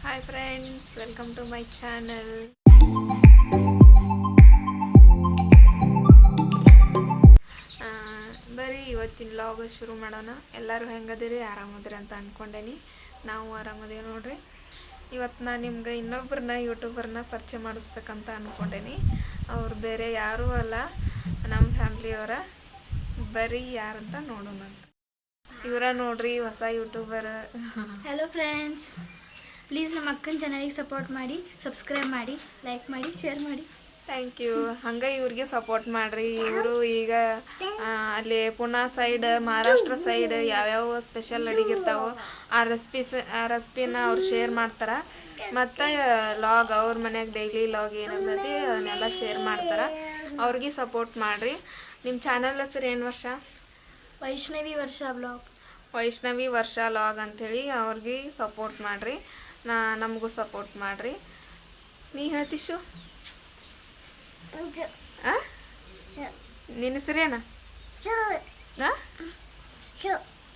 Hi friends, welcome to my channel. ಬರೀ ಇವತ್ತಿನ vlog ಶುರು ಮಾಡೋಣ. ಎಲ್ಲರೂ ಹೆಂಗದಿರಿ, ಆರಾಮದಿರಿ ಅಂತ ಅಂದ್ಕೊಂಡೇನಿ. ನಾವು ಆರಾಮದೇವಿ ನೋಡ್ರಿ. ಇವತ್ತು ನಾನು ನಿಮ್ಗೆ ಇನ್ನೊಬ್ಬರನ್ನ ಯೂಟ್ಯೂಬರ್ನ ಪರಿಚಯ ಮಾಡಿಸ್ಬೇಕಂತ ಅಂದ್ಕೊಂಡೇನಿ. ಅವ್ರು ಬೇರೆ ಯಾರೂ ಅಲ್ಲ, ನಮ್ಮ ಫ್ಯಾಮ್ಲಿಯವರ. ಬರೀ ಯಾರಂತ ನೋಡೋಣ. ಇವರ ನೋಡ್ರಿ ಹೊಸ ಯೂಟ್ಯೂಬರ್. ಹಲೋ ಫ್ರೆಂಡ್ಸ್, ಪ್ಲೀಸ್ ನಮ್ಮ ಅಕ್ಕನ ಚಾನಲಿಗೆ ಸಪೋರ್ಟ್ ಮಾಡಿ, ಸಬ್ಸ್ಕ್ರೈಬ್ ಮಾಡಿ, ಲೈಕ್ ಮಾಡಿ, ಶೇರ್ ಮಾಡಿ. Thank you. ಹಂಗೆ ಇವ್ರಿಗೆ ಸಪೋರ್ಟ್ ಮಾಡಿರಿ. ಇವರು ಈಗ ಅಲ್ಲಿ ಪುಣೆ ಸೈಡ್, ಮಹಾರಾಷ್ಟ್ರ ಸೈಡ್ ಯಾವ್ಯಾವ ಸ್ಪೆಷಲ್ ಅಡಿಗಿರ್ತಾವೋ ಆ ರೆಸಿಪಿನ ಅವ್ರು ಶೇರ್ ಮಾಡ್ತಾರೆ. ಮತ್ತು ಲಾಗ್ ಅವ್ರ ಮನ್ಯಾಗ ಡೈಲಿ ಲಾಗ್ ಏನಿರ್ತೈತಿ ಅದನ್ನೆಲ್ಲ ಶೇರ್ ಮಾಡ್ತಾರೆ. ಅವ್ರಿಗೆ ಸಪೋರ್ಟ್ ಮಾಡಿರಿ. ನಿಮ್ಮ ಚಾನಲ್ ಹೆಸರು ಏನು ವರ್ಷ? ವೈಷ್ಣವಿ ವರ್ಷ ಬ್ಲಾಗ್. ವೈಷ್ಣವಿ ವರ್ಷ ಲಾಗ್ ಅಂಥೇಳಿ ಅವ್ರಿಗೆ ಸಪೋರ್ಟ್ ಮಾಡಿರಿ. ನಮಗೂ ಸಪೋರ್ಟ್ ಮಾಡಿರಿ. ನೀ ಹೇಳ್ತಿಶು ನಿನ್ನ ಹೆಸರೇನ?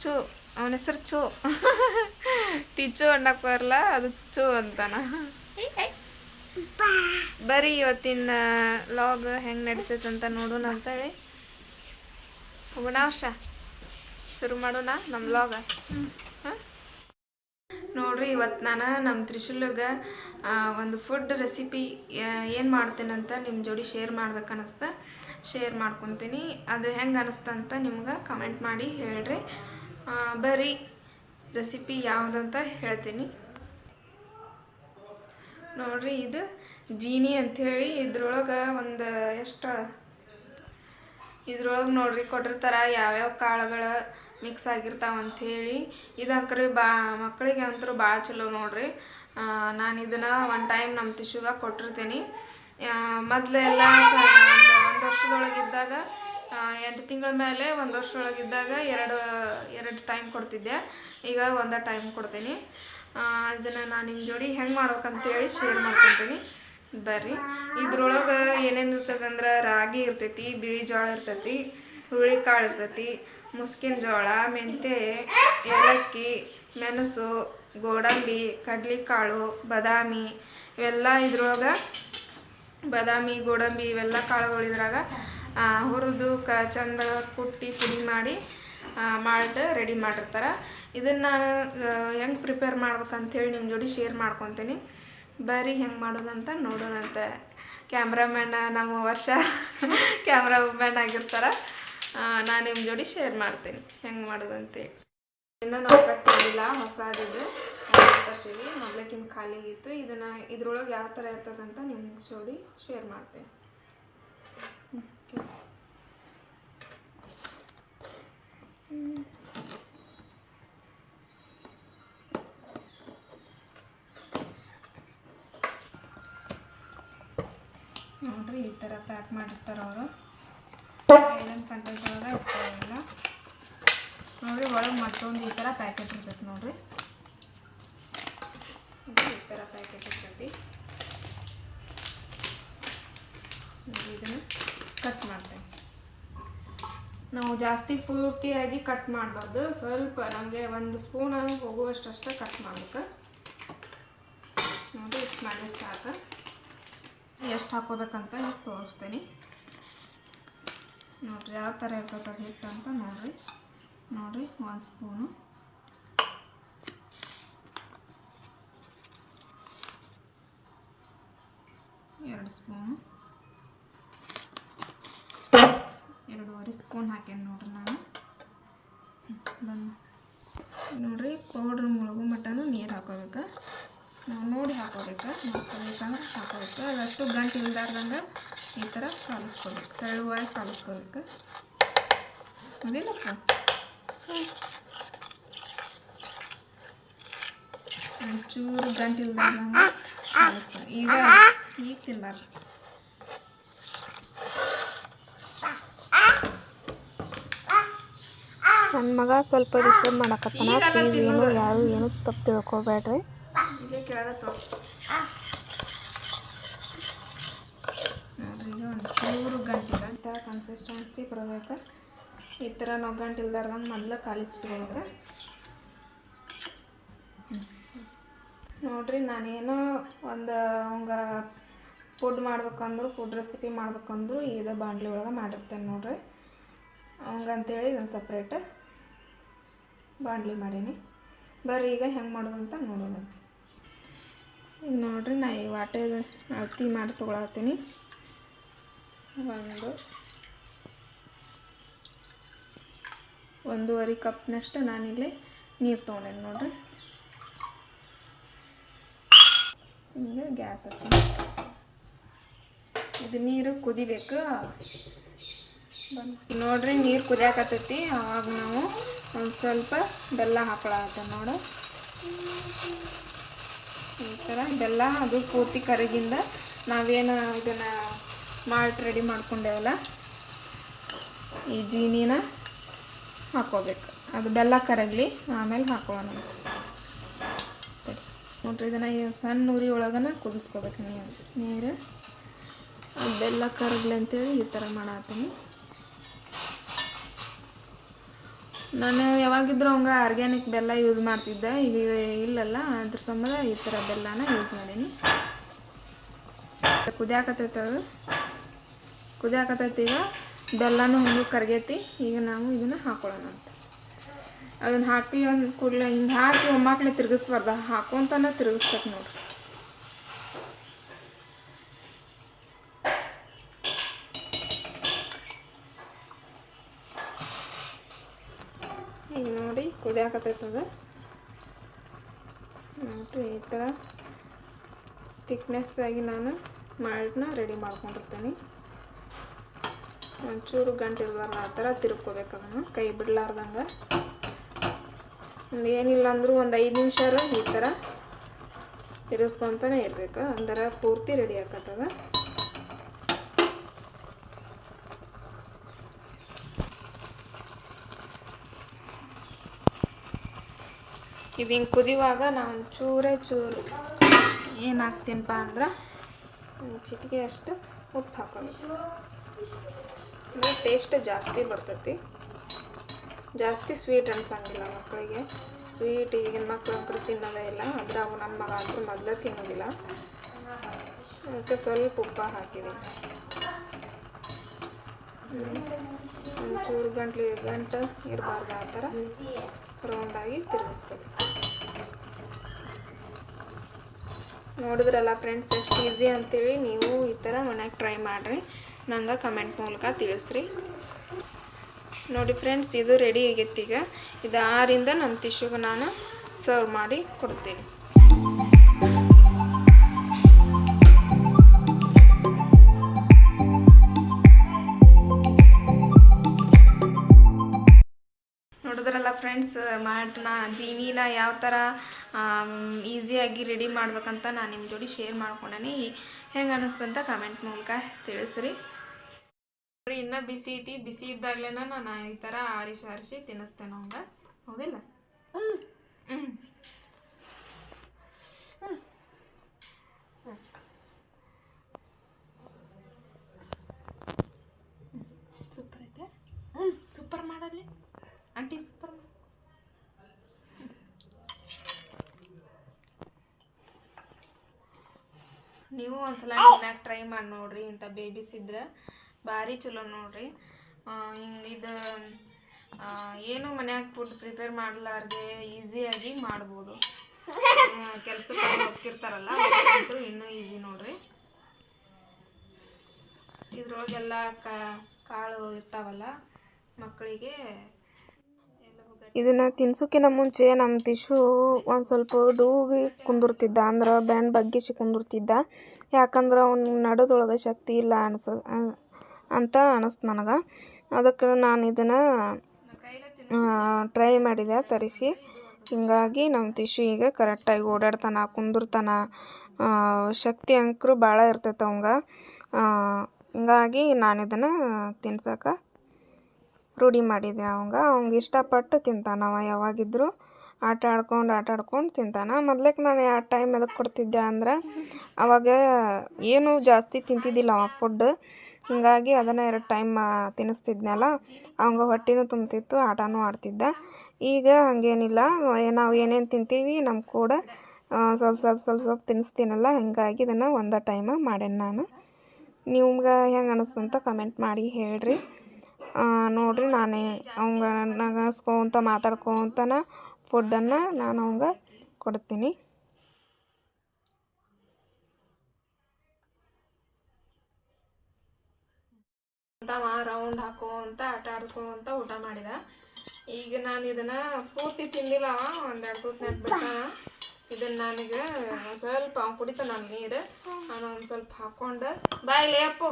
ಚು. ಅವನ ಹೆಸರು ಚು. ಟಿಚು ಅನ್ನಕ್ಕೆ ಬರಲ್ಲ, ಅದು ಚು ಅಂತಾನ. ಬರೀ ಇವತ್ತಿನ ಲಾಗ್ ಹೆಂಗೆ ನಡೀತೈತೆ ಅಂತ ನೋಡೋಣ ಅಂತೇಳಿ ಹೋಗೋಣ. ವರ್ಷ ಶುರು ಮಾಡೋಣ ನಮ್ಮ ಲಾಗ. ನೋಡ್ರಿ, ಇವತ್ತು ನಾನು ನಮ್ಮ ತ್ರಿಶೂಲಿಗೆ ಒಂದು ಫುಡ್ ರೆಸಿಪಿ ಏನು ಮಾಡ್ತೇನಂತ ನಿಮ್ಮ ಜೋಡಿ ಶೇರ್ ಮಾಡ್ಬೇಕನ್ನಿಸ್ತ. ಶೇರ್ ಮಾಡ್ಕೊತೀನಿ. ಅದು ಹೆಂಗೆ ಅನ್ನಿಸ್ತ ಅಂತ ನಿಮ್ಗೆ ಕಮೆಂಟ್ ಮಾಡಿ ಹೇಳ್ರಿ. ಬರೀ ರೆಸಿಪಿ ಯಾವುದಂತ ಹೇಳ್ತೀನಿ ನೋಡ್ರಿ. ಇದು ಜೀನಿ ಅಂಥೇಳಿ ಇದ್ರೊಳಗೆ ಒಂದು ಇದ್ರೊಳಗೆ ನೋಡ್ರಿ ಕೊಟ್ಟಿರ್ತಾರೆ ಯಾವ್ಯಾವ ಕಾಳುಗಳು ಮಿಕ್ಸ್ ಆಗಿರ್ತಾವೆ ಅಂಥೇಳಿ. ಇದಂಕ್ರಿ ಮಕ್ಕಳಿಗೆ ಅಂತೂ ಭಾಳ ಚಲೋ ನೋಡ್ರಿ. ನಾನು ಇದನ್ನು ಒನ್ ಟೈಮ್ ನಮ್ಮ ತಿಶುಗ ಕೊಟ್ಟಿರ್ತೀನಿ. ಮೊದಲೆಲ್ಲ ಒಂದು ವರ್ಷದೊಳಗಿದ್ದಾಗ 8 ತಿಂಗಳ ಮೇಲೆ, 1 ವರ್ಷದೊಳಗಿದ್ದಾಗ ಎರಡು ಟೈಮ್ ಕೊಡ್ತಿದ್ದೆ. ಈಗ ಒಂದು ಟೈಮ್ ಕೊಡ್ತೀನಿ. ಇದನ್ನು ನಾನು ನಿಮ್ಮ ಜೋಡಿ ಹೆಂಗೆ ಮಾಡ್ಬೇಕಂತೇಳಿ ಶೇರ್ ಮಾಡ್ಕೊತೀನಿ. ಬರ್ರಿ. ಇದ್ರೊಳಗೆ ಏನೇನು ಇರ್ತದೆ ಅಂದ್ರೆ ರಾಗಿ ಇರ್ತೈತಿ, ಬಿಳಿ ಜೋಳ ಇರ್ತೈತಿ, ಹುರುಳಿಕಾಳು ಇರ್ತೈತಿ, ಮುಸ್ಕಿನ ಜೋಳ, ಮೆಂತ್ಯ, ಏಲಕ್ಕಿ, ಮೆಣಸು, ಗೋಡಂಬಿ, ಕಡ್ಲಿಕಾಳು, ಬಾದಾಮಿ ಇವೆಲ್ಲ ಇದ್ರೊಳಗೆ. ಬಾದಾಮಿ, ಗೋಡಂಬಿ ಇವೆಲ್ಲ ಕಾಳುಗಳು ಇದ್ರಾಗ ಹುರಿದು ಚಂದ ಕುಟ್ಟಿ ಪುಡಿ ಮಾಡಿ ಮಾಲ್ಟ್ ರೆಡಿ ಮಾಡಿರ್ತಾರೆ. ಇದನ್ನು ನಾನು ಹೆಂಗೆ ಪ್ರಿಪೇರ್ ಮಾಡ್ಬೇಕಂಥೇಳಿ ನಿಮ್ಮ ಜೋಡಿ ಶೇರ್ ಮಾಡ್ಕೊತೀನಿ. ಬರೀ ಹೆಂಗೆ ಮಾಡೋದಂತ ನೋಡೋಣಂತೆ. ಕ್ಯಾಮ್ರಾಮ್ಯಾನ್ ನಮ್ಮ ವರ್ಷ ಕ್ಯಾಮ್ರಾ ವುಮೆನ್ ಆಗಿರ್ತಾರೆ. ನಾನು ನಿಮ್ಮ ಜೋಡಿ ಶೇರ್ ಮಾಡ್ತೀನಿ ಹೆಂಗೆ ಮಾಡೋದಂತೇಳಿ. ಇನ್ನೂ ನಾವು ಕಟ್ಟಿಲ್ಲ, ಹೊಸದಿದ್ದು ತರ್ಸೀವಿ. ಮೊದಲಕ್ಕಿಂತ ಖಾಲಿಗಿತ್ತು. ಇದನ್ನು ಇದ್ರೊಳಗೆ ಯಾವ ಥರ ಇರ್ತದಂತ ನಿಮ್ಮ ಜೋಡಿ ಶೇರ್ ಮಾಡ್ತೀನಿ. ನೋಡ್ರಿ, ಈ ಥರ ಪ್ಯಾಕ್ ಮಾಡಿರ್ತಾರೆ ಅವರು. ಏನೇನು ಕಂಟೆಂಟ್ ಒಳಗೆ ಇರ್ತಾವೆಲ್ಲ ನೋಡ್ರಿ. ಒಳಗೆ ಮತ್ತೊಂದು ಈ ಥರ ಪ್ಯಾಕೆಟ್ ಇರ್ತೈತಿ ನೋಡ್ರಿ. ಈ ಥರ ಪ್ಯಾಕೆಟ್ ಇರ್ತೈತಿ. ಇದನ್ನು ಕಟ್ ಮಾಡ್ತೇವೆ ನಾವು. ಜಾಸ್ತಿ ಪೂರ್ತಿಯಾಗಿ ಕಟ್ ಮಾಡಬಾರ್ದು, ಸ್ವಲ್ಪ ನಮಗೆ 1 ಸ್ಪೂನ್ ಹೋಗುವಷ್ಟೇ ಕಟ್ ಮಾಡ್ಬೇಕು ನೋಡಿ. ಇಷ್ಟು ಮಾಡಿದ್ರೆ ಸಾಕು. ಎಷ್ಟು ಹಾಕೋಬೇಕಂತ ತೋರಿಸ್ತೀನಿ ನೋಡ್ರಿ. ಯಾವ ಥರ ಇರ್ತದೆ ಹಿಟ್ಟು ಅಂತ ನೋಡ್ರಿ. 1 ಸ್ಪೂನು, 2 ಸ್ಪೂನು, 2.5 ಸ್ಪೂನ್ ಹಾಕೇನಿ ನೋಡ್ರಿ ನಾನು. ನೋಡ್ರಿ, ಪೌಡ್ರ್ ಮುಳುಗು ಮಟನು ನೀರು ಹಾಕೋಬೇಕು. ನಾವು ನೋಡಿ ಹಾಕೋಬೇಕು. ಹಾಕೋಬೇಕಂದ್ರೆ ಹಾಕೋಬೇಕು. ಅದಷ್ಟು ಗಂಟು ಇಲ್ದಾರ್ದಂಗೆ ಈ ಥರ ಕಾಲಿಸ್ಕೋಬೇಕು. ತೆಳುವಾಗಿ ಕಾಲಿಸ್ಕೋಬೇಕು. ಅದೇನಪ್ಪ ಒಂಚೂರು ಗಂಟು ಇಲ್ದಾರ್ದಂಗೆ ಕಾಲಿಸ್ಕೋಬೇಕು. ಈಗ ತಿನ್ನಬಾರ್ದು. ನನ್ನ ಮಗ ಸ್ವಲ್ಪ ಡಿಸ್ಟರ್ಬ್ ಮಾಡಕತ್ತಾನ. ಪ್ಲೀಸ್ ಯಾರು ಏನು ತಪ್ಪು ತಿಳ್ಕೊಬೇಡ್ರಿ. ಇಲ್ಲೇ ಕೆಳಗೆ ತೋರಿಸಿ ನೋಡ್ರಿ. ಈಗ ಒಂಚೂರು ಗಂಟಿಲ್ಲ ಈ ಥರ ಕನ್ಸಿಸ್ಟೆನ್ಸಿ ಬರಬೇಕು. ಈ ಥರ ನಾವು ಗಂಟು ಇಲ್ದಾರ್ದಂಗೆ ಮೊದಲು ಕಾಲಿಸಿಟ್ಕೋಬೇಕು. ನೋಡಿರಿ ನಾನೇನೋ ಒಂದು ಅವಂಗೆ ಫುಡ್ ರೆಸಿಪಿ ಮಾಡ್ಬೇಕಂದ್ರು ಇದು ಬಾಣಲಿ ಒಳಗೆ ಮಾಡಿರ್ತೇನೆ ನೋಡಿರಿ. ಅವಂಗಂತೇಳಿ ಇದನ್ನು ಸಪ್ರೇಟ್ ಬಾಣಲಿ ಮಾಡೀನಿ. ಬರ್ರಿ ಈಗ ಹೆಂಗೆ ಮಾಡೋದು ಅಂತ ನೋಡೋಣ. ಈಗ ನೋಡಿರಿ ನಾ ಈ ವಾಟೆ ಅಳತಿ ಮಾಡಿ ತೊಗೊಳತ್ತೀನಿ. 1.5 ಕಪ್ನಷ್ಟು ನಾನಿಲ್ಲಿ ನೀರು ತೊಗೊಂಡೇನಿ ನೋಡಿರಿ. ಹಿಂಗೆ ಗ್ಯಾಸ್ ಹಚ್ಚಿ ಇದು ನೀರು ಕುದಿಬೇಕು. ನೋಡಿರಿ ನೀರು ಕುದಿಯಾಕತ್ತೈತಿ. ಆವಾಗ ನಾವು ಒಂದು ಸ್ವಲ್ಪ ಬೆಲ್ಲ ಹಾಕೊಳತ್ತ ನೋಡಿ. ಈ ಥರ ಬೆಲ್ಲ ಅದು ಪೂರ್ತಿ ಕರಗಿಂದ ನಾವೇನು ಇದನ್ನು ಮಾಲ್ಟ್ ರೆಡಿ ಮಾಡ್ಕೊಂಡೇವಲ್ಲ ಈ ಜೀನಿನ ಹಾಕ್ಕೋಬೇಕು. ಅದು ಬೆಲ್ಲ ಕರಗಲಿ ಆಮೇಲೆ ಹಾಕೊಳ್ಳೋಣ. ನೋಡ್ರಿ ಇದನ್ನು ಸಣ್ಣ ಉರಿ ಒಳಗನ ಕುದಿಸ್ಕೋಬೇಕು ನೀರು. ಬೆಲ್ಲ ಕರಗಲಿ ಅಂತೇಳಿ ಈ ಥರ ಮಾಡತ್ತೀನಿ. ನಾನು ಯಾವಾಗಿದ್ರೂ ಹಂಗೆ ಆರ್ಗ್ಯಾನಿಕ್ ಬೆಲ್ಲ ಯೂಸ್ ಮಾಡ್ತಿದ್ದೆ, ಈಗ ಇಲ್ಲಲ್ಲ, ಅದ್ರ ಸಂಬಂಧ ಈ ಥರ ಬೆಲ್ಲನ ಯೂಸ್ ಮಾಡೀನಿ. ಕುದಿಯಾಕತ್ತೈತಿ ಈಗ ಬೆಲ್ಲನೂ ಹಂಗೆ ಕರಗೈತಿ. ಈಗ ನಾವು ಇದನ್ನು ಹಾಕೊಳ್ಳೋಣ ಅಂತ. ಅದನ್ನು ಹಾಕಿ ಒಂದು ಕೂಡಲೇ ಹಿಂಗೆ ಹಾಕಿ ಒಮ್ಮಾಕ್ಲೆ ತಿರುಗಿಸ್ಬಾರ್ದು, ಹಾಕೊಂತಾನೆ ತಿರುಗಿಸ್ಬೇಕು ನೋಡ್ರಿ. ಈಗ ನೋಡಿ ಕುದಿಯಾಕತ್ತೈತದ ನೋಡ್ರಿ. ಈ ಥರ ಥಿಕ್ನೆಸ್ ಆಗಿ ನಾನು ಮಾಲ್ಟ್ನ ರೆಡಿ ಮಾಡ್ಕೊಂಡಿರ್ತೇನೆ. ಒಂಚೂರು ಗಂಟೆ ಇರಬಾರ್ದು, ಆ ಥರ ತಿರ್ಕೋಬೇಕು. ಅದನ್ನು ಕೈ ಬಿಡ್ಲಾರ್ದಂಗೆ ಏನಿಲ್ಲ ಅಂದರೂ ಒಂದು 5 ನಿಮಿಷ ಈ ಥರ ತಿರ್ಗಿಸ್ಕೊತಾನೆ ಇರಬೇಕು. ಅಂದ್ರೆ ಪೂರ್ತಿ ರೆಡಿ ಆಕತ್ತದ. ಇದು ಹಿಂಗೆ ಕುದಿಯುವಾಗ ನಾವು ಚೂರು ಏನು ಹಾಕ್ತೀನಪ್ಪ ಅಂದ್ರೆ ಒಂದು ಚಿಟಿಕೆ ಅಷ್ಟು ಉಪ್ಪು ಹಾಕೋಬೇಕು. ಅಂದರೆ ಟೇಸ್ಟ್ ಜಾಸ್ತಿ ಬರ್ತೈತಿ. ಜಾಸ್ತಿ ಸ್ವೀಟ್ ಅನ್ಸಂಗಿಲ್ಲ ಮಕ್ಕಳಿಗೆ. ಸ್ವೀಟ್ ಈಗಿನ ಮಕ್ಕಳು ಅಂತೂ ತಿನ್ನೋದೇ ಇಲ್ಲ. ಆದರೆ ಅವು ನನ್ನ ಮಗ ಅಂತೂ ಮೊದಲೇ ತಿನ್ನೋದಿಲ್ಲ. ಅದಕ್ಕೆ ಸ್ವಲ್ಪ ಉಪ್ಪು ಹಾಕಿದ್ದೀನಿ. ಒಂಚೂರು ಗಂಟು ಇರಬಾರ್ದು, ಆ ಥರ ರೌಂಡಾಗಿ ತಿರುಗಿಸ್ಕೊಬೇಕು. ನೋಡಿದ್ರಲ್ಲ ಫ್ರೆಂಡ್ಸ್ ಎಷ್ಟು ಈಸಿ ಅಂತೇಳಿ. ನೀವು ಈ ಥರ ಮನ್ಯಾಗ ಟ್ರೈ ಮಾಡಿರಿ, ನಂಗೆ ಕಮೆಂಟ್ ಮೂಲಕ ತಿಳಿಸ್ರಿ. ನೋಡಿ ಫ್ರೆಂಡ್ಸ್ ಇದು ರೆಡಿ ಆಗೈತಿ. ಈಗ ಇದು ಆರಿಂದ ನಮ್ಮ ಟಿಶ್ಯೂಗೆ ನಾನು ಸರ್ವ್ ಮಾಡಿ ಕೊಡ್ತೀನಿ. ನೋಡಿದ್ರಲ್ಲ ಫ್ರೆಂಡ್ಸ್ ಮಾಲ್ಟ್ನ ಜೀನಿನ ಯಾವ ಥರ ಈಸಿಯಾಗಿ ರೆಡಿ ಮಾಡ್ಬೇಕಂತ ನಾನು ನಿಮ್ಮ ಜೋಡಿ ಶೇರ್ ಮಾಡ್ಕೊಂಡೇನಿ. ಹೆಂಗೆ ಅನ್ನಿಸ್ತಂತ ಕಮೆಂಟ್ ಮೂಲಕ ತಿಳಿಸ್ರಿ. ಇನ್ನೂ ಬಿಸಿ ಐತಿ. ಬಿಸಿ ಇದ್ದಾಗಲೇ ನಾನು ಈ ಥರ ಆರಿಸಿ ತಿನ್ನಿಸ್ತೇನೆ ಅವಂಗೆ. ಹೌದಿಲ್ಲ? ಸೂಪರ್ ಐತೆ. ಸೂಪರ್ ಮಾಡಲಿ ಆಂಟಿ, ಸೂಪರ್. ನೀವು ಒಂದ್ಸಲ ಮನ್ಯಾಗ ಟ್ರೈ ಮಾಡಿ ನೋಡ್ರಿ. ಇಂಥ ಬೇಬೀಸ್ ಇದ್ರೆ ಭಾರಿ ಚಲೋ ನೋಡ್ರಿ. ಹಿಂಗೆ ಇದು ಏನು ಮನ್ಯಾಗ ಫುಡ್ ಪ್ರಿಪೇರ್ ಮಾಡಲಾರ್ದೆ ಈಸಿಯಾಗಿ ಮಾಡ್ಬೋದು. ಕೆಲಸಕ್ಕೆ ಹೋಗ್ತಿರ್ತಾರಲ್ಲ ಅಂತೂ ಇನ್ನೂ ಈಸಿ ನೋಡ್ರಿ. ಇದ್ರೊಳಗೆಲ್ಲ ಕಾಳು ಇರ್ತಾವಲ್ಲ ಮಕ್ಕಳಿಗೆ. ಇದನ್ನು ತಿನ್ಸೋಕ್ಕಿಂತ ಮುಂಚೆ ನಮ್ಮ ಟಿಶ್ಯೂ ಒಂದು ಸ್ವಲ್ಪ ಡೂಗಿ ಕುಂದಿರ್ತಿದ್ದ, ಅಂದ್ರೆ ಬ್ಯಾಂಡ್ ಬಗ್ಗಿಸಿ ಕುಂದಿರ್ತಿದ್ದ. ಯಾಕಂದ್ರೆ ಅವ್ನ ನಡದೊಳಗೆ ಶಕ್ತಿ ಇಲ್ಲ ಅಂತ ಅನಿಸ್ತು ನನಗೆ. ಅದಕ್ಕೆ ನಾನು ಇದನ್ನು ಟ್ರೈ ಮಾಡಿದೆ ತರಿಸಿ. ಹಿಂಗಾಗಿ ನಮ್ಮ ಟಿಶ್ಯೂ ಈಗ ಕರೆಕ್ಟಾಗಿ ಓಡಾಡ್ತಾನೆ, ಕುಂದಿರ್ತಾನೆ. ಶಕ್ತಿ ಅಂಕರು ಭಾಳ ಇರ್ತೈತೆ ಅವಂಗೆ. ಹಿಂಗಾಗಿ ನಾನು ಇದನ್ನು ತಿನ್ಸೋಕೆ ರೂಢಿ ಮಾಡಿದೆ. ಅವ್ನಿಗೆ ಇಷ್ಟಪಟ್ಟು ತಿಂತಾನೆ. ಅವ ಯಾವಾಗಿದ್ದರೂ ಆಟ ಆಡ್ಕೊಂಡು ತಿಂತಾನೆ. ಮೊದ್ಲಕ್ಕೆ ನಾನು ಯಾವ ಟೈಮ್ ಅದಕ್ಕೆ ಕೊಡ್ತಿದ್ದೆ ಅಂದ್ರೆ ಅವಾಗ ಏನು ಜಾಸ್ತಿ ತಿಂತಿದ್ದಿಲ್ಲ ಅವ ಫುಡ್. ಹಿಂಗಾಗಿ ಅದನ್ನು 2 ಟೈಮ್ ತಿನ್ನಿಸ್ತಿದ್ನಲ್ಲ, ಅವಂಗೆ ಹೊಟ್ಟೆನೂ ತುಂಬ್ತಿತ್ತು, ಆಟನೂ ಆಡ್ತಿದ್ದ. ಈಗ ಹಾಗೇನಿಲ್ಲ. ನಾವು ಏನೇನು ತಿಂತೀವಿ ನಮ್ಮ ಕೂಡ ಸ್ವಲ್ಪ ತಿನ್ನಿಸ್ತೀನಲ್ಲ, ಹಂಗಾಗಿ ಇದನ್ನು ಒಂದು ಟೈಮ ಮಾಡೇನಿ ನಾನು. ನಿಮ್ಗೆ ಹೆಂಗೆ ಅನಿಸ್ತಂತ ಕಮೆಂಟ್ ಮಾಡಿ ಹೇಳ್ರಿ. ನೋಡಿರಿ, ನಾನೇ ಅವಂಗ ನಗಸ್ಕೊಂತ ಮಾತಾಡ್ಕೊತನ ಫುಡ್ಡನ್ನು ನಾನು ಅವಂಗ ಕೊಡ್ತೀನಿ. ರೌಂಡ್ ಹಾಕೋಂತ ಆಟ ಆಡ್ಕೊಂತ ಊಟ ಮಾಡಿದ. ಈಗ ನಾನು ಇದನ್ನು ಪೂರ್ತಿ ತಿಂದಿಲ್ಲ, ಒಂದೆರಡು ತೂತು ನೆಟ್ಬಿಟ್ಟ. ಇದನ್ನು ನಾನೀಗ ಸ್ವಲ್ಪ ಅವ್ನು ಕುಡಿತಾನ ನೀರು, ನಾನು ಒಂದು ಸ್ವಲ್ಪ ಹಾಕ್ಕೊಂಡು ಬಾಯಿಲೆ ಅಪ್ಪು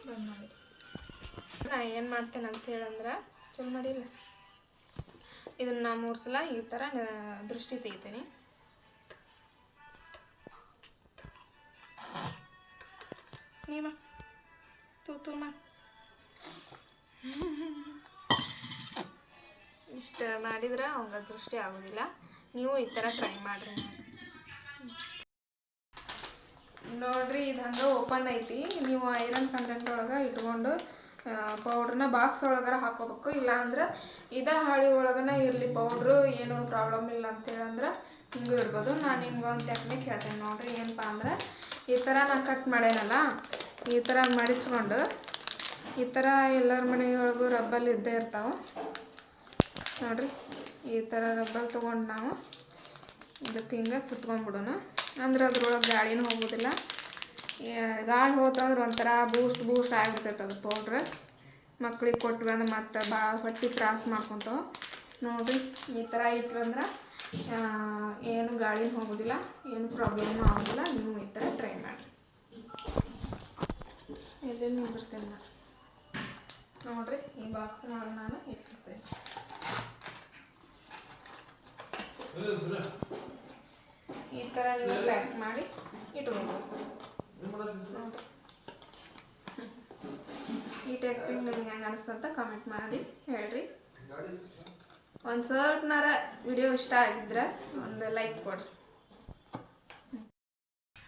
ಬಂದು ಮಾಡಿ. ನಾ ಏನು ಮಾಡ್ತೇನೆ ಅಂತ ಹೇಳಂದ್ರೆ, ಚಲೋ ಮಾಡಿಲ್ಲ, ಇದನ್ನು ನಾ 3 ಸಲ ಈ ಥರ ದೃಷ್ಟಿ ತೆಗಿತೀನಿ. ನೀ ತೂತು ಇಷ್ಟು ಮಾಡಿದ್ರೆ ಅವಂಗ ದೃಷ್ಟಿ ಆಗೋದಿಲ್ಲ. ನೀವು ಈ ಥರ ಟ್ರೈ ಮಾಡಿರಿ. ನೋಡ್ರಿ, ಇದು ಹಂಗೆ ಓಪನ್ ಐತಿ. ನೀವು ಐರನ್ ಕಂಟೆಂಟ್ ಒಳಗೆ ಇಟ್ಕೊಂಡು ಪೌಡ್ರನ್ನ ಬಾಕ್ಸ್ ಒಳಗಾರ ಹಾಕೋಬೇಕು. ಇಲ್ಲಾಂದ್ರೆ ಇದೇ ಹಾಳಿ ಒಳಗನ ಇರಲಿ ಪೌಡ್ರು, ಏನೂ ಪ್ರಾಬ್ಲಮ್ ಇಲ್ಲ ಅಂತೇಳಂದ್ರೆ ಹಿಂಗೂ ಇಡ್ಬೋದು. ನಾನು ನಿಮ್ಗೆ ಒಂದು ಟೆಕ್ನಿಕ್ ಹೇಳ್ತೇನೆ ನೋಡಿರಿ. ಏನಪ್ಪ ಅಂದ್ರೆ, ಈ ಥರ ನಾನು ಕಟ್ ಮಾಡೇನಲ್ಲ, ಈ ಥರ ಮಡಿಚ್ಕೊಂಡು ಈ ಥರ ಎಲ್ಲರ ಮನೆಯೊಳಗೂ ರಬ್ಬಲ್ ಇದ್ದೇ ಇರ್ತಾವೆ ನೋಡಿರಿ. ಈ ಥರ ರಬ್ಬಲ್ ತೊಗೊಂಡು ನಾವು ಇದಕ್ಕೆ ಹಿಂಗೆ ಸುತ್ಕೊಂಡ್ಬಿಡೋಣ. ಅಂದ್ರೆ ಅದ್ರೊಳಗೆ ಗಾಳಿನೂ ಹೋಗೋದಿಲ್ಲ. ಗಾಳಿ ಹೋತಂದ್ರೆ ಒಂಥರ ಬೂಸ್ಟ್ ಆಗಿಬಿಡ್ತೈತೆ ಅದು ಪೌಡ್ರ್. ಮಕ್ಳಿಗೆ ಕೊಟ್ವಿ ಅಂದ್ರೆ ಮತ್ತೆ ಭಾಳ ಹೊಟ್ಟೆ ತ್ರಾಸ ಮಾಡ್ಕೊತಾವೆ ನೋಡಿರಿ. ಈ ಥರ ಇಟ್ವಂದ್ರೆ ಏನು ಗಾಳಿನೂ ಹೋಗೋದಿಲ್ಲ, ಏನು ಪ್ರಾಬ್ಲಮ್ಮು ಆಗೋದಿಲ್ಲ. ನೀವು ಈ ಥರ ಟ್ರೈ ಮಾಡಿ. ಎಲ್ಲೆಲ್ಲಿ ನಿಂದಿರ್ತೇನೆ ನಾನು ನೋಡಿರಿ. ಈ ಬಾಕ್ಸ್ನೊಳಗೆ ನಾನು ಇಟ್ಟಿರ್ತೇನೆ. ಈ ಥರ ನೀವು ಪ್ಯಾಕ್ ಮಾಡಿ ಇಟ್ಕೊಬೇಕು ನೋಡಿರಿ. ಈ ಟೆಕ್ನಿಕ್ ನಿಮ್ಗೆ ಹೆಂಗೆ ಅನಿಸ್ತಂತ ಕಮೆಂಟ್ ಮಾಡಿ ಹೇಳ್ರಿ. ಒಂದು ಸ್ವಲ್ಪನಾರ ವಿಡಿಯೋ ಇಷ್ಟ ಆಗಿದ್ರೆ ಒಂದು ಲೈಕ್ ಕೊಡ್ರಿ.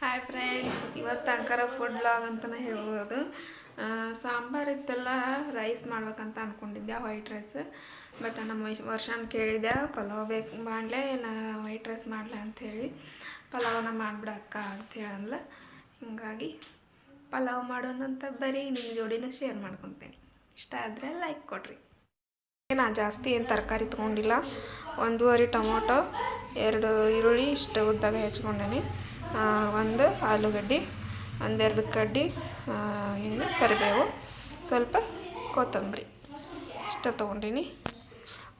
ಹಾಯ್ ಫ್ರೆಂಡ್ಸ್, ಇವತ್ತು ಅಂಕರ ಫುಡ್ ಬ್ಲಾಗ್ ಅಂತಲೇ ಹೇಳ್ಬೋದು. ಸಾಂಬಾರು ಇತ್ತೆಲ್ಲ ರೈಸ್ ಮಾಡ್ಬೇಕಂತ ಅಂದ್ಕೊಂಡಿದ್ದೆ, ವೈಟ್ ರೈಸ್. ಬಟ್ ನಮ್ಮ ವರ್ಷನ ಕೇಳಿದ್ದೆ ಪಲಾವ್ ಬೇಕು ಮಾಡಲೇ, ನಾ ವೈಟ್ ರೈಸ್ ಮಾಡಲ ಅಂಥೇಳಿ. ಪಲಾವನ್ನ ಮಾಡಿಬಿಡಕ್ಕ ಅಂಥೇಳಿ ಅಂದ್ಲ. ಹೀಗಾಗಿ ಪಲಾವ್ ಮಾಡೋಣಂತ ಬರೀ ನಿಮ್ಮ ಜೋಡಿನೂ ಶೇರ್ ಮಾಡ್ಕೊತೀನಿ. ಇಷ್ಟ ಆದರೆ ಲೈಕ್ ಕೊಡ್ರಿ. ನಾನು ಜಾಸ್ತಿ ಏನು ತರಕಾರಿ ತೊಗೊಂಡಿಲ್ಲ. 1 ಟೊಮೊಟೊ, 2 ಈರುಳ್ಳಿ ಇಷ್ಟು ಉದ್ದಾಗ ಹೆಚ್ಕೊಂಡೇನಿ. 1 ಆಲೂಗಡ್ಡೆ, 1-2 ಕಡ್ಡಿ ಇನ್ನು ಕರಿಬೇವು, ಸ್ವಲ್ಪ ಕೊತ್ತಂಬರಿ ಇಷ್ಟ ತೊಗೊಂಡಿನಿ.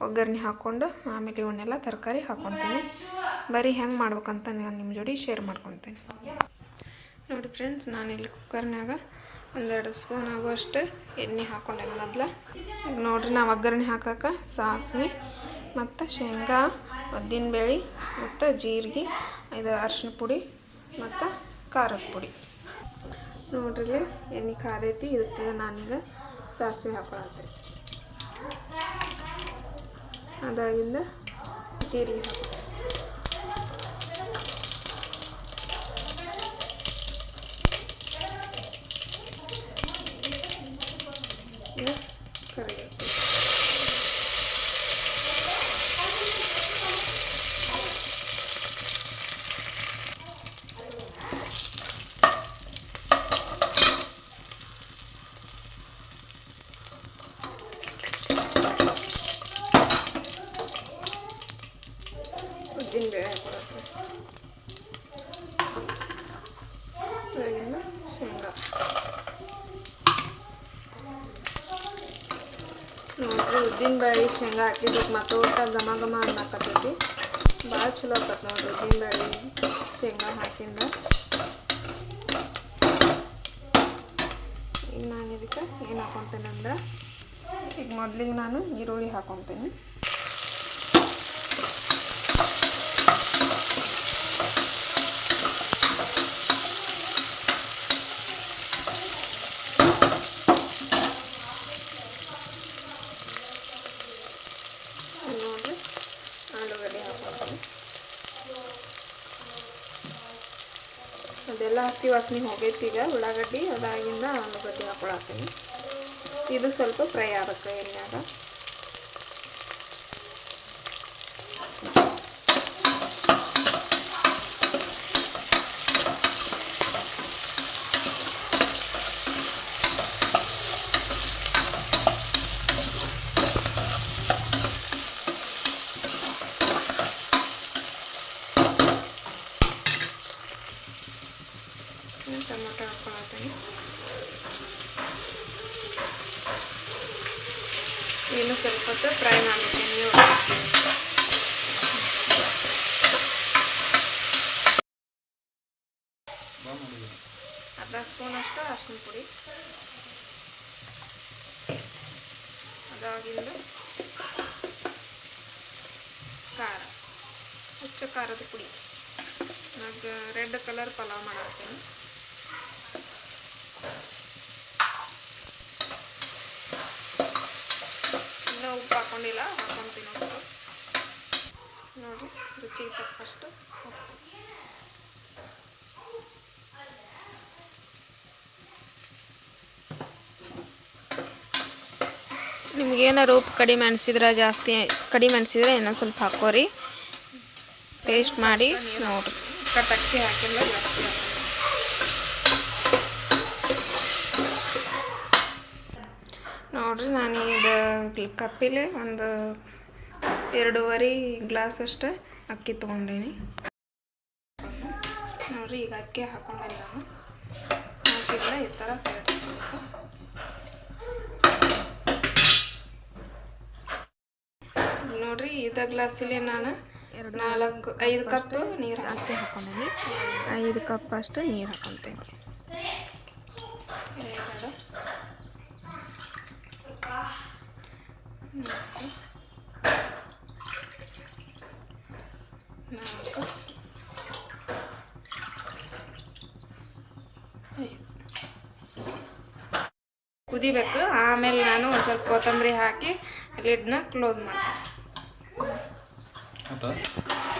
ಒಗ್ಗರಣೆ ಹಾಕ್ಕೊಂಡು ಆಮೇಲೆ ಇವನ್ನೆಲ್ಲ ತರಕಾರಿ ಹಾಕ್ಕೊತೀನಿ. ಬರೀ ಹೆಂಗೆ ಮಾಡ್ಬೇಕಂತ ನಾನು ನಿಮ್ಮ ಜೋಡಿ ಶೇರ್ ಮಾಡ್ಕೊತೀನಿ ನೋಡಿ ಫ್ರೆಂಡ್ಸ್. ನಾನಿಲ್ಲಿ ಕುಕ್ಕರ್ನಾಗ 1-2 ಸ್ಪೂನ್ ಆಗುವಷ್ಟು ಎಣ್ಣೆ ಹಾಕ್ಕೊಂಡೇನೆ ಮೊದಲು. ಈಗ ನೋಡಿರಿ, ನಾವು ಒಗ್ಗರಣೆ ಹಾಕೋಕೆ ಸಾಸಿವೆ ಮತ್ತು ಶೇಂಗಾ, ಉದ್ದಿನಬೇಳೆ ಮತ್ತು ಜೀರಿಗೆ, ಇದು ಅರಿಶಿನ ಪುಡಿ ಮತ್ತು ಖಾರದ ಪುಡಿ. ನೋಡ್ರಿ, ಎಣ್ಣೆ ಕಾದೈತಿ. ಇದಕ್ಕೆ ನಾನೀಗ ಸಾಸಿವೆ ಹಾಕೊಳತ್ತೆ. ಅದಾಗಿಂದ ಜೀರಿಗೆ ಹಾಕೋ, ಕರಿಬೇವು. ಉದ್ದಿನಬೇಳೆ ಹಾಕೊಳತ್ತೆ. ಶೇಂಗಾ ನೋಡ್ರಿ, ಉದ್ದಿನಬೇಳೆ ಶೇಂಗಾ ಹಾಕಿದ್ದಕ್ಕೆ ಮತ್ತೆ ಊಟ ಘಮ ಅನ್ನಕತ್ತೈತಿ. ಭಾಳ ಚಲೋ ಆಕತ್ತೆ ನೋಡ್ರಿ ಉದ್ದಿನಬೇಳೆ ಶೇಂಗಾ ಹಾಕಿಂದ. ಈಗ ನಾನು ಇದಕ್ಕೆ ಏನು ಹಾಕ್ಕೊತೀನಿ ಅಂದ್ರೆ, ಈಗ ಮೊದಲಿಗೆ ನಾನು ಈರುಳ್ಳಿ ಹಾಕ್ಕೊತೀನಿ. ನೋಡಿರಿ, ಆಲೂಗಡ್ಡೆ ಹಾಕ್ಕೊತೀನಿ. ಅದೆಲ್ಲ ಹಸಿ ವಾಸನೆ ಹೋಗೈತಿ. ಈಗ ಉಳ್ಳಾಗಡ್ಡಿ ಅದಾಗಿಂದ ಆಲೂಗಡ್ಡೆ ಹಾಕೊಳತ್ತೀನಿ. ಇದು ಸ್ವಲ್ಪ ಫ್ರೈ ಆಗಬೇಕು ಎಣ್ಣೆಯಾಗ. ಟೊಮೊಟೊ ಹಾಕ್ಕೊಳತ್ತೀನಿ. ಇನ್ನು ಸ್ವಲ್ಪ ಹೊತ್ತು ಫ್ರೈ ಮಾಡ್ತೀನಿ. ಅರ್ಧ ಸ್ಪೂನ್ ಅಷ್ಟು ಅರಿಶಿನ ಪುಡಿ, ಅದಾಗಿಂದು ಖಾರ, ಹುಚ್ಚ ಖಾರದ ಪುಡಿ. ನಾನು ರೆಡ್ ಕಲರ್ ಪಲಾವ್ ಮಾಡಾಕ್ತೀನಿ. ಇನ್ನೂ ಉಪ್ಪು ಹಾಕ್ಕೊಂಡಿಲ್ಲ, ಹಾಕ್ಕೊತೀನಿ ಉಪ್ಪು. ನೋಡಿರಿ, ರುಚಿಗೆ ತಕ್ಕಷ್ಟು ಉಪ್ಪು. ನಿಮಗೇನಾರು ಉಪ್ಪು ಕಡಿಮೆ ಅನಿಸಿದ್ರೆ ಕಡಿಮೆ ಅನಿಸಿದ್ರೆ ಇನ್ನೊಂದು ಸ್ವಲ್ಪ ಹಾಕೋರಿ. ಟೇಸ್ಟ್ ಮಾಡಿ ನೋಡಿರಿ. ಅಕ್ಕಿ ಹಾಕಿಲ್ಲ, ಜಾಸ್ತಿ ನೋಡಿರಿ. ನಾನು ಇದು ಕಪ್ಪಿಲೆ ಒಂದು 2.5 ಗ್ಲಾಸ್ ಅಷ್ಟು ಅಕ್ಕಿ ತೊಗೊಂಡೇನಿ. ನೋಡಿರಿ, ಈಗ ಅಕ್ಕಿ ಹಾಕೊಂಡೇನಿ ನಾನು. ಹಾಕಿದ್ರೆ ಈ ಥರ ಕಲಿಸ್ಬೇಕು. ನೋಡಿರಿ, ಇದೇ ಗ್ಲಾಸಲ್ಲಿ ನಾನು 5 ಕಪ್ ನೀರು ಹಾಕ್ಕೊಂಡೀನಿ. 5 ಕಪ್ ಅಷ್ಟು ನೀರು ಹಾಕ್ಕೊತೀನಿ. ಕುದಿಬೇಕು. ಆಮೇಲೆ ನಾನು ಒಂದು ಸ್ವಲ್ಪ ಕೊತ್ತಂಬರಿ ಹಾಕಿ ಲಿಡ್ನ ಕ್ಲೋಸ್ ಮಾಡ್ತೀನಿ.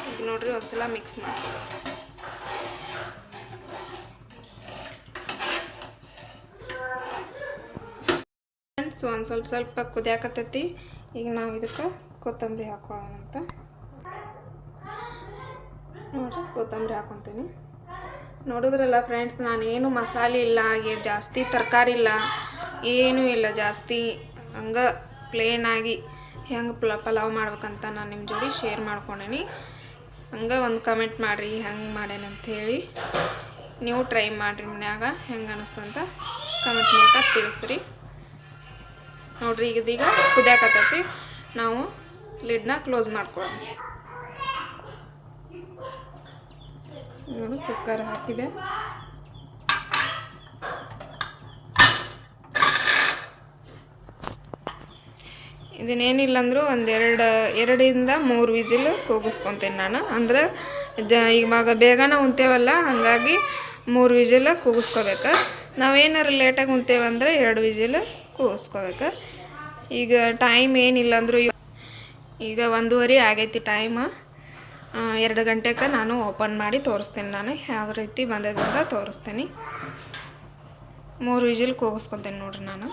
ಈಗ ನೋಡ್ರಿ, ಒಂದ್ಸಲ ಮಿಕ್ಸ್ ಮಾಡ್ತೀನಿ. ಒಂದು ಸ್ವಲ್ಪ ಕುದಿಯಾಕತ್ತೈತಿ. ಈಗ ನಾವು ಇದಕ್ಕೆ ಕೊತ್ತಂಬರಿ ಹಾಕೊಳ್ಳೋಣ ಅಂತ. ನೋಡ್ರಿ, ಕೊತ್ತಂಬರಿ ಹಾಕೊತೀನಿ. ನೋಡಿದ್ರಲ್ಲ ಫ್ರೆಂಡ್ಸ್, ನಾನೇನು ಮಸಾಲೆ ಇಲ್ಲ, ಜಾಸ್ತಿ ತರಕಾರಿ ಇಲ್ಲ, ಏನೂ ಇಲ್ಲ. ಜಾಸ್ತಿ ಹಂಗೆ ಪ್ಲೇನಾಗಿ ಹೆಂಗೆ ಪಲಾವ್ ಮಾಡ್ಬೇಕಂತ ನಾನು ನಿಮ್ಮ ಜೋಡಿ ಶೇರ್ ಮಾಡ್ಕೊಂಡೀನಿ. ಹಂಗೆ ಒಂದು ಕಮೆಂಟ್ ಮಾಡಿರಿ ಹೆಂಗೆ ಮಾಡೇನಂಥೇಳಿ. ನೀವು ಟ್ರೈ ಮಾಡಿರಿ ಮನ್ಯಾಗ, ಹೆಂಗೆ ಅನ್ನಿಸ್ತಂತ ಕಮೆಂಟ್ ಮೂಲಕ ತಿಳಿಸ್ರಿ. ನೋಡ್ರಿ, ಇದೀಗ ಕುದಿಯಾಕತ್ತೈತಿ. ನಾವು ಲಿಡ್ನ ಕ್ಲೋಸ್ ಮಾಡ್ಕೊಳ್ಳೋಣ. ನೋಡಿ, ಕುಕ್ಕರ್ ಹಾಕಿದೆ. ಇದನ್ನೇನಿಲ್ಲ ಅಂದರೂ ಒಂದು 2-3 ವಿಸಿಲ್ ಕೂಗಿಸ್ಕೊತೀನಿ ನಾನು. ಅಂದ್ರೆ ಇವಾಗ ಬೇಗನೆ ಉಣ್ತೇವಲ್ಲ, ಹಾಗಾಗಿ 3 ವಿಸಿಲ್ ಕೂಗಿಸ್ಕೋಬೇಕು. ನಾವೇನಾರು ಲೇಟಾಗಿ ಉಣ್ತೇವಂದ್ರೆ 2 ವಿಸಿಲ್ ಕೂಗಿಸ್ಕೋಬೇಕು. ಈಗ ಟೈಮ್ ಏನಿಲ್ಲ ಅಂದರೂ ಈಗ 1:30 ಆಗೈತಿ ಟೈಮ್. 2 ಗಂಟೆಗೆ ನಾನು ಓಪನ್ ಮಾಡಿ ತೋರಿಸ್ತೇನೆ. ನಾನು ಯಾವ ರೀತಿ ಬಂದದಿಂದ ತೋರಿಸ್ತೇನೆ. 3 ವಿಸಿಲ್ ಕೂಗಿಸ್ಕೊತೀನಿ ನೋಡ್ರಿ ನಾನು.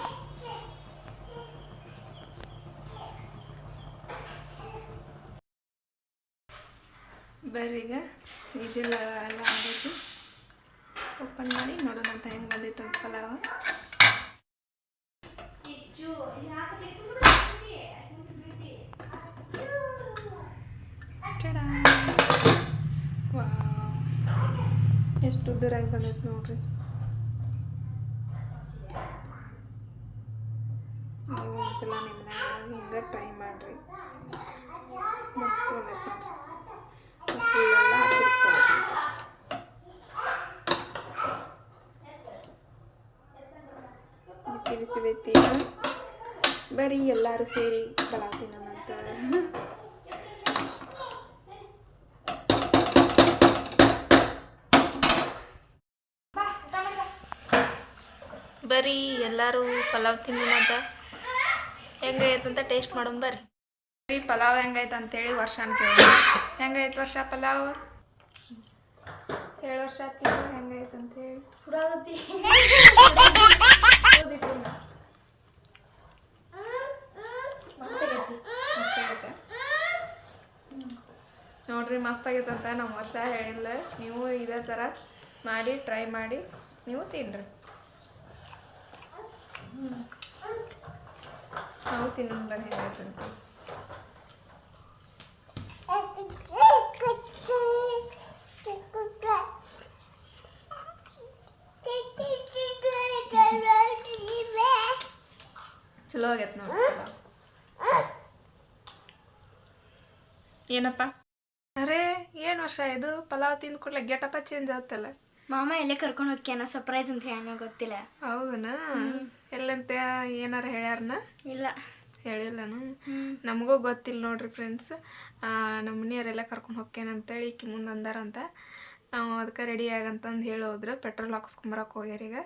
ಬರ್ರಿ, ಈಗ ವಿಜಿಲ್ ಎಲ್ಲ ಆಗೈತಿ. ಓಪನ್ ಮಾಡಿ ನೋಡೋಣ ಅಂತ ಹೆಂಗೆ ಬಂದಿತ್ತು ಅಂತ ಪಲಾವ್. ಎಷ್ಟು ಉದ್ದರಾಗಿ ಬಂದೈತೆ ನೋಡ್ರಿ. ನೀವು ಒಂದ್ಸಲ ನಿಮ್ಮ ಮನ್ಯಾಗ ಹಿಂಗೆ ಟ್ರೈ ಮಾಡಿರಿ. ಮಸ್ತ್ ಬಂದೈತೆ ನೋಡ್ರಿ. ಫುಲ್ಲೆಲ್ಲ ಹಾಕಿರ್ತಾರೆ. ಬಿಸಿ ಬಿಸಿ ಐತಿ. ಬರೀ ಎಲ್ಲರೂ ಸೇರಿ ಪಲಾವ್ ತಿನ್ನೋಣಂತ. ಬರೀ ಎಲ್ಲರೂ ಪಲಾವ್ ತಿನ್ನೋಣಂತ. ಹೆಂಗೈತಂತ ಟೇಸ್ಟ್ ಮಾಡೋಣ ಬರ್ರಿ. ಪಲಾವ್ ಹೆಂಗೈತೆ ಅಂತೇಳಿ ವರ್ಷಾನ ಕೇಳಿ. ಹೆಂಗೈತೆ ವರ್ಷ ಪಲಾವ್? 7 ವರ್ಷ ಆಗ್ತಿತ್ತು. ಹೆಂಗೈತೆ ಅಂತೇಳಿ ನೋಡ್ರಿ, ಮಸ್ತಾಗೈತೆ ಅಂತ ನಮ್ಮ ವರ್ಷ ಹೇಳಿಲ್ಲ. ನೀವು ಇದೇ ಥರ ಮಾಡಿ ಟ್ರೈ ಮಾಡಿ ನೀವು ತಿನ್ನಿರಿ. ನಾವು ತಿನ್ನೋದ ಹೆಂಗೈತೆ ಅಂತ. ಚಲೋ ಆಗೈತೆ ನೋಡಿ. ಏನಪ್ಪ ಅರೇ ಏನು ವರ್ಷ ಇದು ಪಲಾವ್ ತಿಂದು ಕೂಡಲೇ ಗೆಟಪ್ಪ ಚೇಂಜ್ ಆತಲ್ಲ. ಮಾಮ ಎಲ್ಲೇ ಕರ್ಕೊಂಡು ಹೋಗ್ಯಾನ ಸರ್ಪ್ರೈಸ್ ಅಂತ ಹೇಳ ಗೊತ್ತಿಲ್ಲ. ಹೌದನಾ? ಎಲ್ಲಂತ ಏನಾರ ಹೇಳ್ಯಾರನ? ಇಲ್ಲ ಹೇಳಿಲ್ಲನು. ನಮಗೂ ಗೊತ್ತಿಲ್ಲ ನೋಡ್ರಿ ಫ್ರೆಂಡ್ಸ್. ನಮ್ಮ ಮನೆಯವರೆಲ್ಲ ಕರ್ಕೊಂಡು ಹೋಗ್ಯಾನಂತೇಳಿ ಈಕಿ ಮುಂದೆ ಅಂದಾರಂತ. ನಾವು ಅದಕ್ಕೆ ರೆಡಿ ಆಗಂತಂದು ಹೇಳಿ ಹೋದ್ರೆ ಪೆಟ್ರೋಲ್ ಹಾಕ್ಸ್ಕೊಂಬರಕ್ಕೆ ಹೋಗ್ಯಾರ. ಈಗ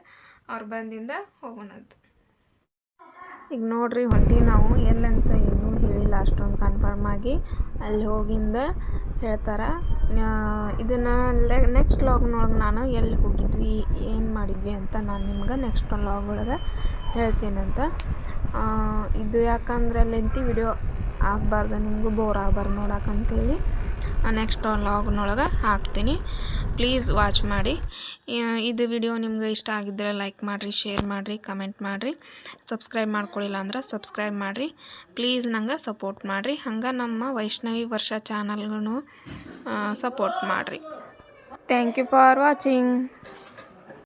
ಅವ್ರು ಬಂದಿಂದ ಹೋಗೋಣಂತ. ಈಗ ನೋಡ್ರಿ ಹೊಂಟಿ ನಾವು ಎಲ್ಲಂತ ಏನೂ ಹೇಳಿಲ್ಲ, ಅಷ್ಟೊಂದು ಕನ್ಫರ್ಮ್ ಆಗಿ ಅಲ್ಲಿ ಹೋಗಿಂದ ಹೇಳ್ತಾರೆ. ಇದನ್ನು ನೆಕ್ಸ್ಟ್ ಲಾಗ್ನೊಳಗೆ ನಾನು ಎಲ್ಲಿ ಹೋಗಿದ್ವಿ ಏನು ಮಾಡಿದ್ವಿ ಅಂತ ನಾನು ನಿಮ್ಗೆ ನೆಕ್ಸ್ಟ್ ಲಾಗ್ ಒಳಗೆ ಹೇಳ್ತೀನಂತ. ಇದು ಯಾಕಂದ್ರೆ ಲೆಂತಿ ವಿಡಿಯೋ ಆಗಬಾರ್ದು, ನಿಮಗೂ ಬೋರ್ ಆಗಬಾರ್ದು ನೋಡೋಕ್ಕಂತೇಳಿ ನೆಕ್ಸ್ಟ್ ಲಾಗ್ನೊಳಗೆ ಹಾಕ್ತೀನಿ. ಪ್ಲೀಸ್ ವಾಚ್ ಮಾಡಿ. ಇದು ವಿಡಿಯೋ ನಿಮ್ಗೆ ಇಷ್ಟ ಆಗಿದ್ದರೆ ಲೈಕ್ ಮಾಡಿರಿ, ಶೇರ್ ಮಾಡಿರಿ, ಕಮೆಂಟ್ ಮಾಡಿರಿ. ಸಬ್ಸ್ಕ್ರೈಬ್ ಮಾಡ್ಕೊಳ್ಳಿಲ್ಲ ಅಂದ್ರೆ ಸಬ್ಸ್ಕ್ರೈಬ್ ಮಾಡಿರಿ. ಪ್ಲೀಸ್ ನಂಗೆ ಸಪೋರ್ಟ್ ಮಾಡಿರಿ. ಹಂಗೆ ನಮ್ಮ ವೈಷ್ಣವಿ ವರ್ಷ ಚಾನಲ್ಗೂ ಸಪೋರ್ಟ್ ಮಾಡಿರಿ. Thank you for watching.